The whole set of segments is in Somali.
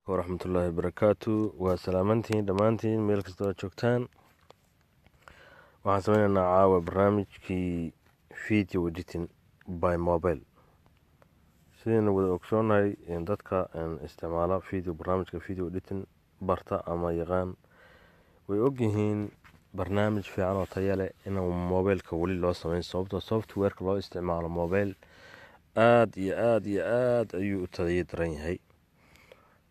waraxmatullaahi wabarakaatu. waa salaamantiin dhammaantiin meel kasta oo joogtaan. waxaan sameynaynaa caawa barnaamijkii video editing by mobile. sidaynu wada ogsoonahay dadka isticmaala barnaamijka video editing barta ama yaqaan way ogyihiin barnaamij fiican oo tayo leh inuu mobileka weli loo sameyn, sababtoo softwareka loo isticmaalo mobile aad iyo aad ayuu u tayo daran yahay.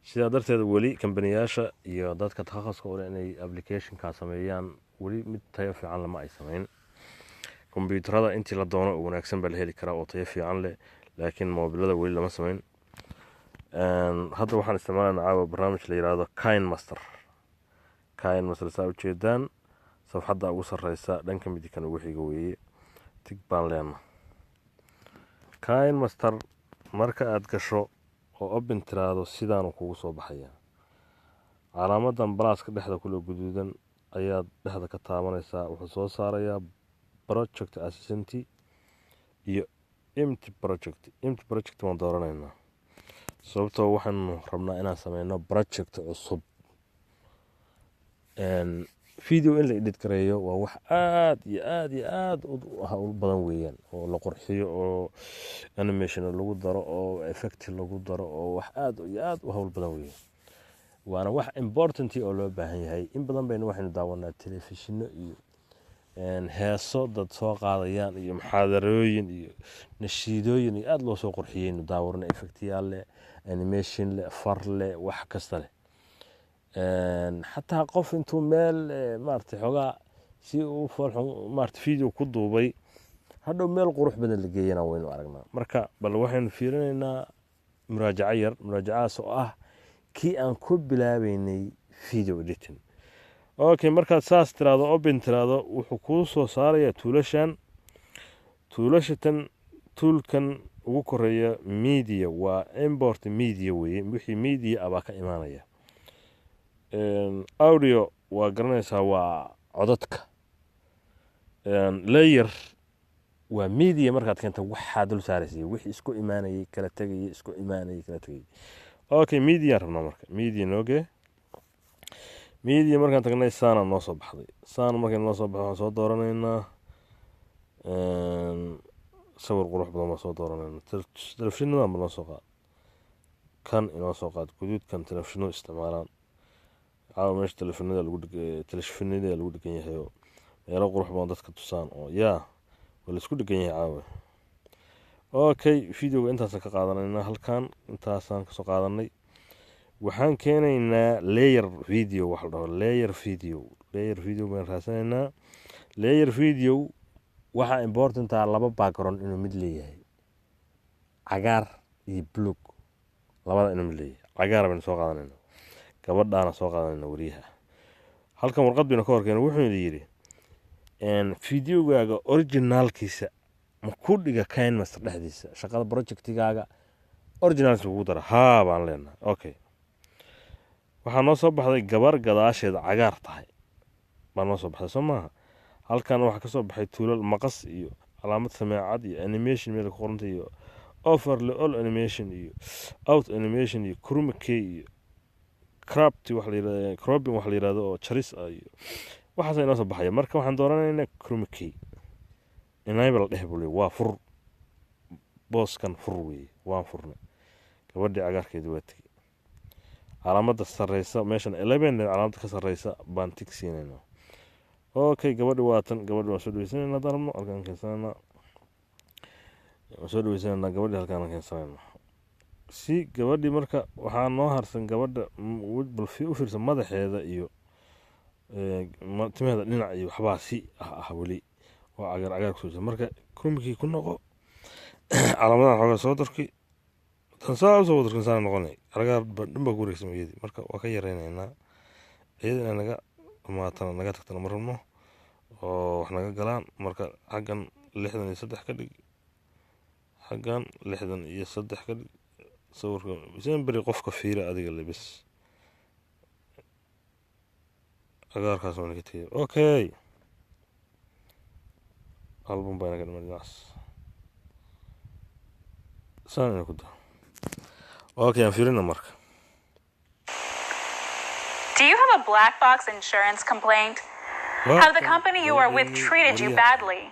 sidaa darteed weli kambaniyaasha iyo dadka takhaasuska u leh inay applicationka sameeyaan weli mid tayo fiican lama ay sameyn. kombiyuutarada intii la doono oo wanaagsan baa la heli karaa oo tayo fiican leh, laakiin mobilada weli lama sameyn. hadda waxaan isticmaalanaa caawa barnaamij la yiraahdo Kinemaster. saa ujeedaan safxadda ugu sarreysa dhanka midigkan ugu xiga weeye, tig baan leenahay. Kinemaster marka aad gasho oo open tiraado sidaanu kugu soo baxaya. calaamadan balaaska dhexda kula guduudan ayaad dhexda ka taabanaysaa. wuxuu soo saarayaa project assistant iyo empty project waan dooranaynaa, sababtoo waxaanu rabnaa inaan sameyno project cusub. video in la edit gareeyo waa wax aad iyo aad u hawl badan weeyaan, oo la qurxiyo oo animation lagu daro oo effect lagu daro oo wax aad iyo aad u hawl badan weeyaan. waana wax important oo loo baahan yahay. in badan baynu waxaynu daawanaa telefishino iyo heeso dad soo qaadayaan iyo muxaadarooyin iyo nashiidooyin iyo aad loo soo qurxiyeynu daawarna effectiyaal leh, animation leh, far leh, wax kasta leh. xataa qof intuu meel maaragtay xoogaa si uu maaragtay video ku duubay hadhow meel qurux badan la geeyana waynu aragnaa. marka bal waxaynu fiirinaynaa muraajaco yar, muraajacaas oo ah kii aan ku bilaabeynay video editing. okay, markaad saas tiraado open tiraado wuxuu kuu soo saarayaa tuulashatan. tuulkan ugu koreeya media waa import media weeye, wixii media abaa ka imaanaya. audio waa garanaysaa waa codadka. layer waa media markaad keenta waxaa dul saaraysay wixii isku imaanayay kala tegayay isku imaanayay kala tegayay. okay, media rabnaa marka media nooge. media markaan tagnay saana noo soo baxday. saana markay noo soo baxdo waxaan soo dooranaynaa sawir qurux badan baan soo dooranaynaa. telefishinada noo soo qaad, kan inoo soo qaad guduudkan telefishinadu isticmaalaan. caawa meesha telefishinada lagu dhegan yahay oo meelo qurux badan dadka tusaan oo waa laisku dhegan yahay caawa. okay, videoga intaasaan ka qaadanaynaa. halkan intaasaan kasoo qaadanay. waxaan keenaynaa layer video, waxa la dhaho layer video baan raasanaynaa. layer video waxaa importantaa laba background inuu mid leeyahay, cagaar iyo blue, labada inuu mid leeyahay. cagaar baynu soo qaadanayna, gabadhaana soo qaadanayna wariyaha. halkan warqad baynu ka horkeena wuxuu yidhi videogaaga originaalkiisa ma ku dhiga Kinemaster dhexdiisa, shaqada projectigaaga originaalkiisa kugu dara. haa baan leenahay. okay, waxaa noo soo baxday gabar gadaasheeda cagaar tahay baa noo soo baxday soo maaha. halkan waxaa kasoo baxay tuulal maqas iyo calaamad sameecad iyo animation meel ku qoranta iyo overlay all animation iyo out animation iyo chroma key iyo cropping wax la yiraahdo oo charis ah iyo waxaas ay noo soo baxaya. marka waxaan dooranaynaa chroma key enable dheh buu leeyahay. waa fur booskan fur weeye, waan furnay. gabadhii cagaarkeedu waa tegey. calaamada sarreysa meeshan 11 calaamada ka sarreysa baan tig siinaynaa. okay, gabadhi waatan. gabadhi waan soo dhaweysanayna darabno halkaan keensanayna. soo dhaweysanayna gabadhi halkaan keensanayna. si gabadhi marka waxaa noo harsan gabadha bal u fiirsan madaxeeda iyo timaheeda dhinac iyo waxbaa si weli oo cagaar kusoo jira. marka krumikii ku noqo calaamadaha xoogaa soo darki tansaa usoo wadarkan saana noqonay cagaar dhanbaa ku wareegsan iyadii. marka waa ka yaraynaynaa iyada inay naga dhamaatana naga tagtana ma rabno oo wax naga galaan. marka xaggan 63 ka dhig, xaggan 63 ka dhig. sawirka isaan bari qofka fiira adiga lebis cagaarkaas waa naga tegay. okay, album baa naga dhiman dhinacaas saan ku daa. okay, aan fiirina marka Do you have a black box insurance complaint? Have the company you are with treated you badly?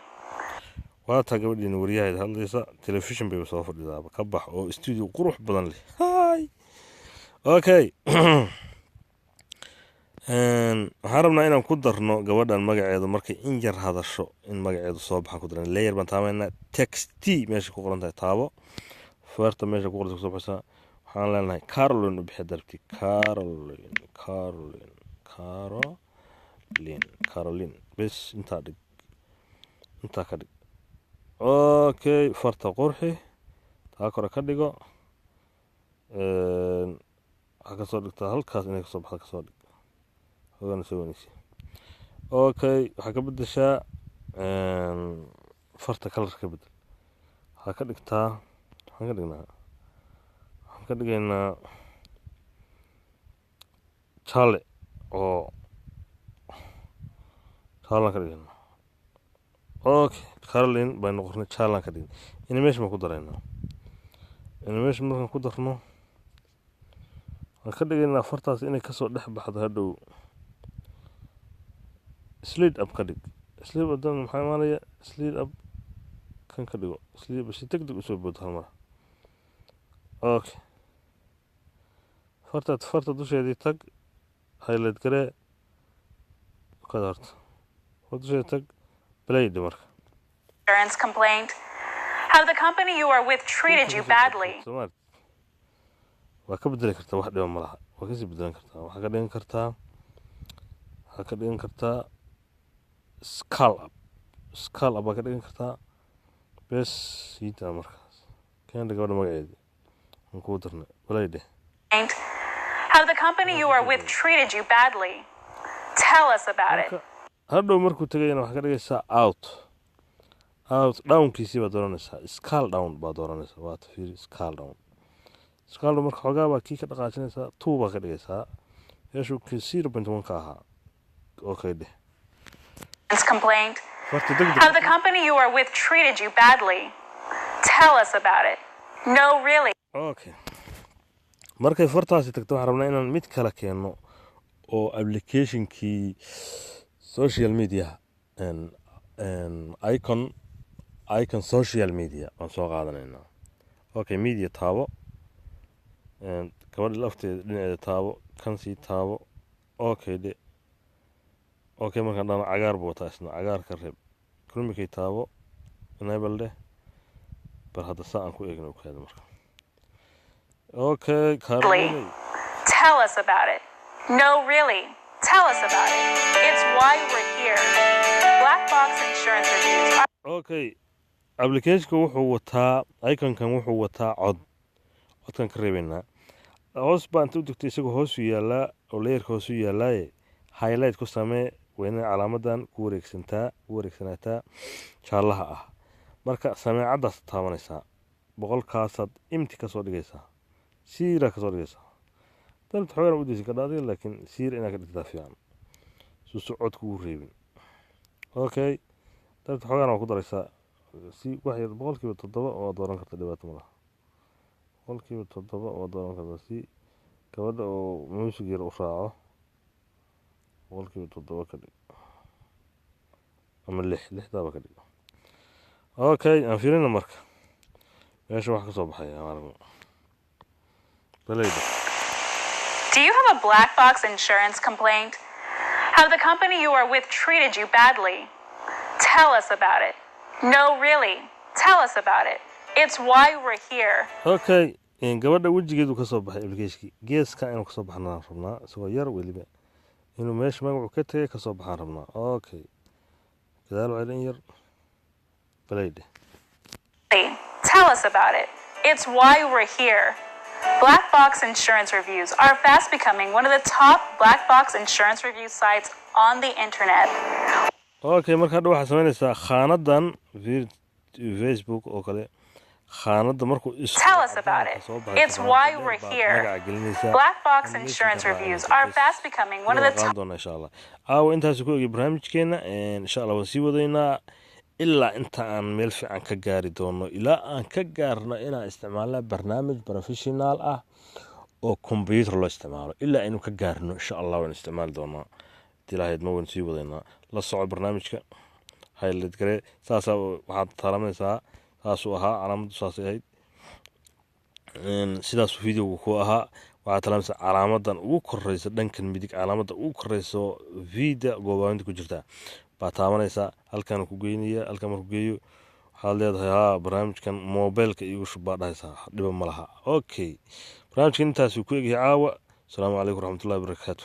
waataa gabadhiina wariyahayd hadlaysa telefishin bay soo fadhidaaba ka bax oo studio qurux badan leh hay okay waxaan rabnaa inaan ku darno gabadhan magaceedu markay in yar hadasho in magaceedu soo baxan ku daran layer baan taabaynaa text meesha ku qoran tahay taabo feerta meesha ku qoran soo baxaysa waxaan leenahay Caroline u bixi darabti Caroline bes intaa ka dhig okay farta qurxi taa kore ka dhigo waxa ka soo dhigtaa halkaas inay ka soo baxdo ka soo dhig hogan soo wanisi okay waxa ka bedeshaa farta kalarka bedel waxa ka dhigtaa waxaan ka dhigaynaa chale oo chale ka dhigaynaa okay Caroline baan noqonay challenge ka dhigay animation ma ku dareynaa animation markaan ku darno waxaan ka dhigaynaa fartaas inay ka soo dhex baxdo hadhow slide up ka dhig slide up maxaa imaanaya slide up kan ka dhigo slide up si degdeg u soo boodo hal mar okay farta dusheedii tag highlight garee ka darto farta dusheedii tag play marka Insurance complaint. Have the company you are with treated you badly? waa ka bedeli kartaa wax dhiba ma laha waa ka sii bedelan kartaa waxaa ka dhigan kartaa scale up baa ka dhigan kartaa bes siitaa markaas keenta gabadha magaceedi aan kuu darnay walayde Have the company you are with treated you badly? Tell us about it. hadhow markuu tagayna waxaa ka dhigaysaa out downkiisii baad dooranaysaa scale down baad dooranaysaa waa fiiri scale down marka xoogaa baa kii ka dhaqaajinaysaa 2 baa ka dhigaysaa yeeshuu kii 0.1 ka ahaa okay dheh Complaint. Have the company you are with treated you badly? Tell us about it. No, really. Okay. markay fartaasi tagto waxaan rabnaa inaan mid kala keeno oo applicationkii social media icon social media aan soo qaadanaynaa okay media taabo gabadha lafteeda dhinaceeda taabo kan sii taabo okay de okay markaan dhana cagaar buu wataa isna cagaar ka reeb kulmikay taabo enable de bar hadda saa aan ku eegno kaada marka okay Caroline. Tell us about it. No, really. Tell us about it. It's why we're here. Black Box Insurance Reviews. Okay. application wuxuu wataa iconkan wuxuu wataa codkan ka reebaynaa hoos baan inta u degtay isagoo hoos u yaalaa oo layerka hoos u yaalaaye highlight ku samee weyna calaamadan ku wareegsanaataa jaalaha ah marka sameecadaas taabanaysaa boqolkaasaad imti ka soo dhigaysaa siira ka soo dhigaysaa dalta xoogana u daysi kadha adiga laakiin siir inaa ka dhigtaa fiican suusu cod kugu reebin okay dalta xoogana waa ku daraysaa si wax yar 7% oo dooran karta dhibaato ma laha 7% oo dooran karta si gabadha oo music yar u raaco 7% ka dhig ama 6 daba ka dhig okay aan fiirina marka meesha wax ka soo baxaya aragno balayda Do you have a black box insurance complaint? Have the company you are with treated you badly? Tell us about it. No, really. Tell us about it. It's why we're here. Okay, gabadha wajigeedu ka soo baxay application geeska inuu ka soo baxnaa rabnaa isagoo yar weliba inuu meesha magacu ka tagay ka soo baxaan rabnaa okay gadaal waa in yar balayde Tell us about it. It's why we're here. Black Box Insurance Reviews are fast becoming one of the top black box insurance review sites on the internet. Okay, marka hadda waxaa samaynaysaa khaanadan Facebook oo kale khaanada markuu Tell us about it. It's why we're here. Black Box Insurance Reviews are fast becoming one of the top. inshallah aawo intaas ku eegi barnaamijkeena inshallah waan sii wadaynaa ilaa inta aan meel fiican ka gaari doono ilaa aan ka gaarno inaan isticmaalno barnaamij professional ah oo computer loo isticmaalo ilaa aynu ka gaarno insha allah waan isticmaali doonaa ilaahayd ma waan sii wadaynaa la soco barnaamijka highlight gare saasaa waxaad taalanaysaa saasuu ahaa calaamaddu saasay ahayd sidaasuu videoga ku ahaa waxaad taalanaysaa calaamadan ugu koreysa dhankan midig calaamadda ugu koreyso vida goobaabinta ku jirta baa taabanaysaa halkaan ku geynaya halkaan marku geeyo waxaad leedahay haa barnaamijkan mobilka igu shub baa dhahaysaa dhiba ma laha okay barnaamijkan intaasuu ku egyahay caawa asalaamu calaykum waraxmatullahi wabarakaatu